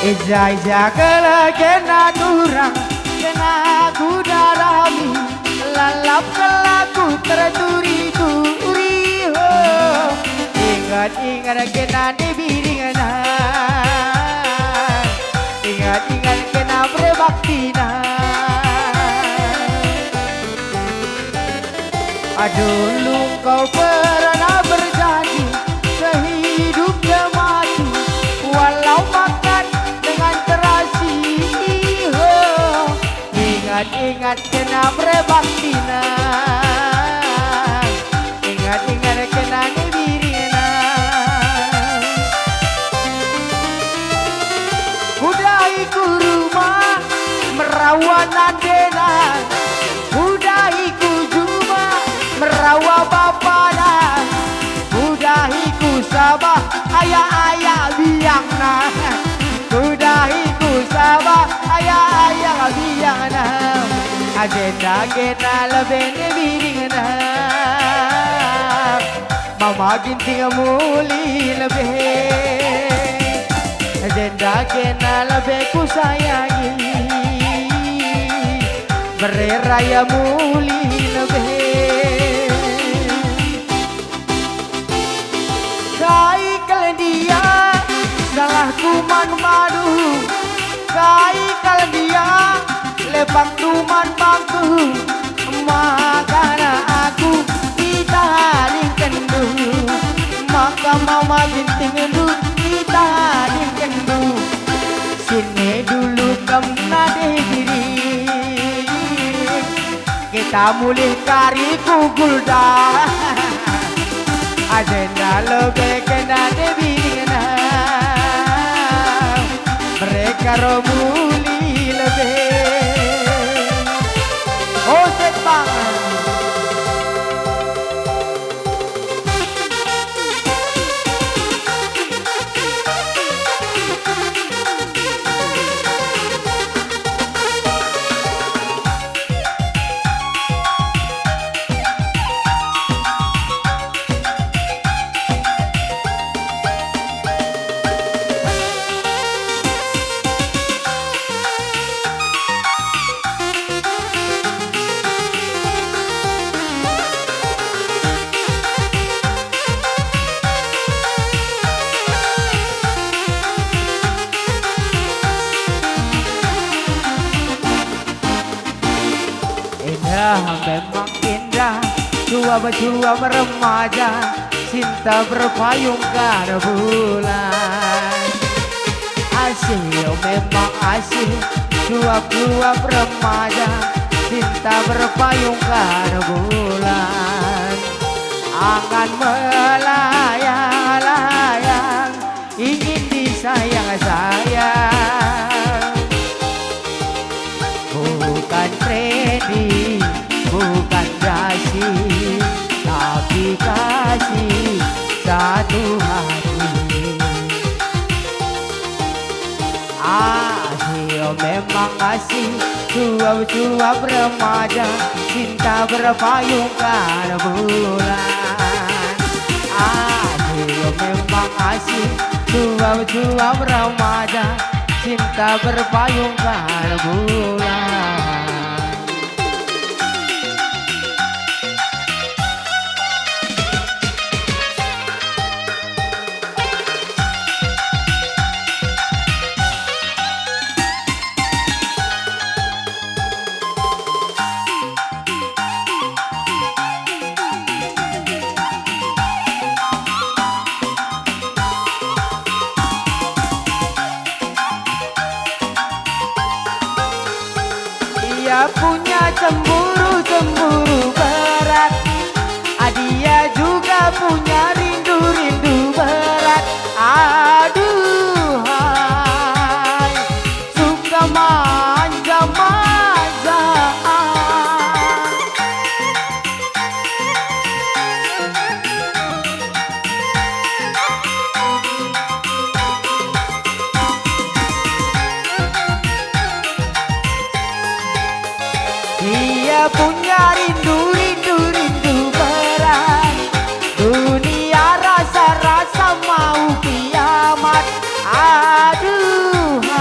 Ija kala kena turang kena kudarami lalap kelaku terturi-turi ho. Ingat kena dibiringana, ingat kena berbaktina. Dulu kau pernah berjanji sehidup semati walau makan dengan terasi ho. Ingat kena berbaktina, ingat kena dibirina. Budai ku rumah merawan andena, budai ku juma merawa bapana, budai ku sabah ayah biangna, budai ku sabah ayah biangna. Agenda lebih biringna, mama ginting muli lebih. Agenda lebih ku sayangi, bereraya muli lebih. Kai kalian dia salah kuman madu, kai kalian dia lebang tuman bangku, makana aku ditaring kendu, maka mama ginting kendu ditaring kendu. Sini dulu kemna diri, kita mulih kari kugulda. Agenda lebih kena dibina, mereka romuli lebih. Oh sepang. Memang indah dua remaja, cinta berpayung karena bulan. Asih memang asih dua remaja, cinta berpayung karena bulan. Angan melayang-layang, ingin disayang-sayang. Bukan trending, bukan kasih, tapi kasih satu hati. Asih memang asih dua remaja, cinta berpayung karena bulan. Asih memang asih dua remaja, cinta berpayung karena bulan. Dia punya cemburu berat, dia juga punya rindu berat. Aduhai, suka manja-manja. Dia punya rindu berat, dunia rasa-rasa mau kiamat. Aduh.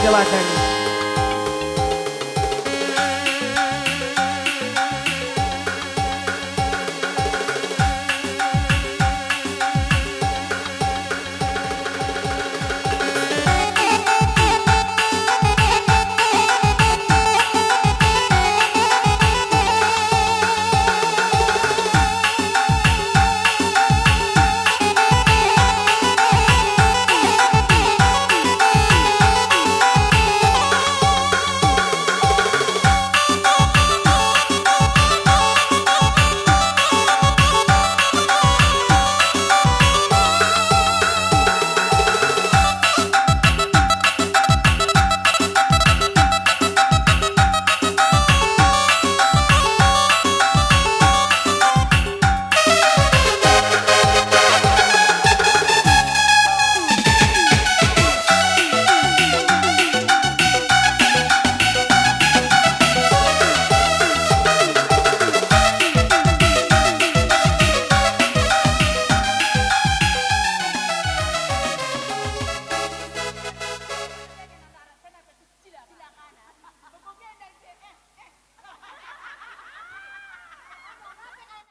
aja bahasanya.